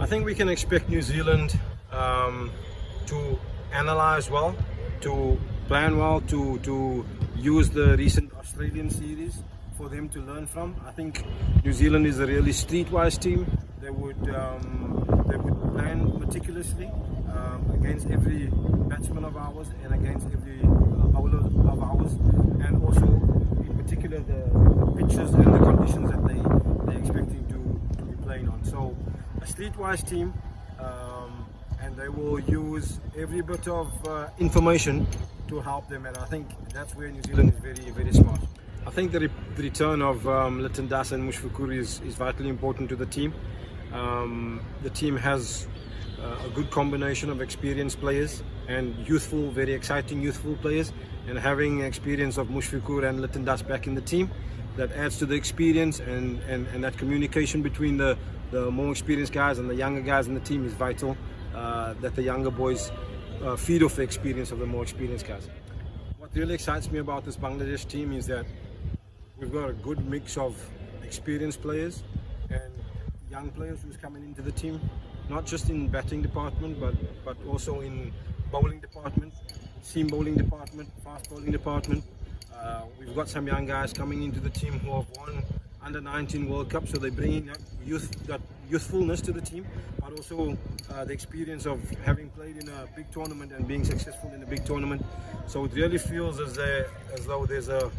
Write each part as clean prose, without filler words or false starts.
think we can expect New Zealand to analyse well, to plan well, to use the recent Australian series for them to learn from. I think New Zealand is a really streetwise team. They would plan meticulously against every batsman of ours and against every bowler of ours, and also in particular the pitches and the conditions that they're expecting to be playing on. So a streetwise team, and they will use every bit of information to help them, and I think that's where New Zealand is very, very smart. I think the return of Liton Das and Mushfiqur is vitally important to the team. The team has a good combination of experienced players and youthful, very exciting youthful players, and having experience of Mushfiqur and Liton Das back in the team, that adds to the experience, and that communication between the more experienced guys and the younger guys in the team is vital, that the younger boys feed off the experience of the more experienced guys. What really excites me about this Bangladesh team is that we've got a good mix of experienced players and young players who's coming into the team, not just in batting department but also in bowling department, seam bowling department, fast bowling department. We've got some young guys coming into the team who have won under 19 World Cup, so they're bringing that youthfulness to the team, but also the experience of having played in a big tournament and being successful in a big tournament. So it really feels as though there's a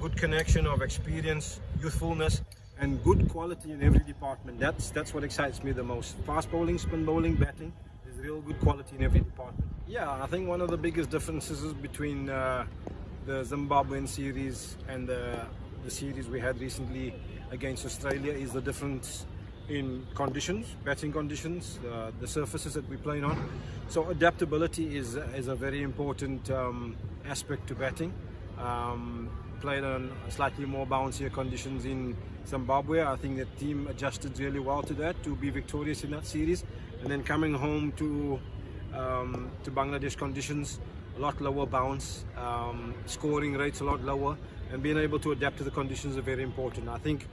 good connection of experience, youthfulness, and good quality in every department. That's what excites me the most. Fast bowling, spin bowling, batting, there's real good quality in every department. Yeah, I think one of the biggest differences between the Zimbabwean series and the series we had recently against Australia is the difference in conditions, batting conditions, the surfaces that we're playing on. So adaptability is a very important aspect to batting. Played on slightly more bouncier conditions in Zimbabwe. I think the team adjusted really well to that, to be victorious in that series, and then coming home to Bangladesh conditions, a lot lower bounce, scoring rates a lot lower, and being able to adapt to the conditions are very important. I think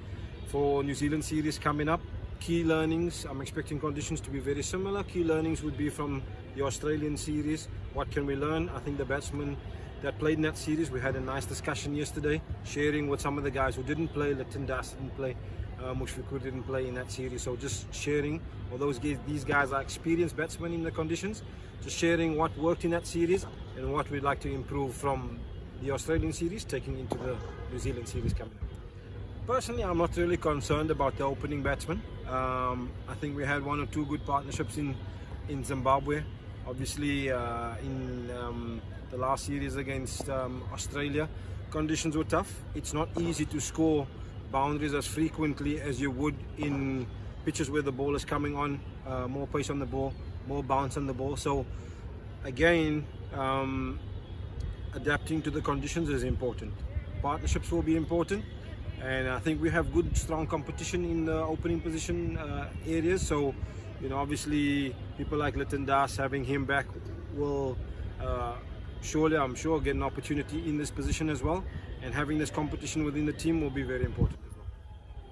for New Zealand series coming up, key learnings, I'm expecting conditions to be very similar. Key learnings would be from the Australian series. What can we learn? I think the batsmen that played in that series, we had a nice discussion yesterday, sharing with some of the guys who didn't play. Liton Das didn't play, Mushfiqur didn't play in that series, so just sharing, although these guys are experienced batsmen in the conditions, just sharing what worked in that series and what we'd like to improve from the Australian series, taking into the New Zealand series coming up. Personally, I'm not really concerned about the opening batsmen. I think we had one or two good partnerships in Zimbabwe. Obviously, in the last series against Australia, conditions were tough. It's not easy to score boundaries as frequently as you would in pitches where the ball is coming on, more pace on the ball, more bounce on the ball. So again, adapting to the conditions is important. Partnerships will be important, and I think we have good, strong competition in the opening position areas. So, obviously people like Liton Das, having him back will surely, I'm sure, get an opportunity in this position as well, and having this competition within the team will be very important.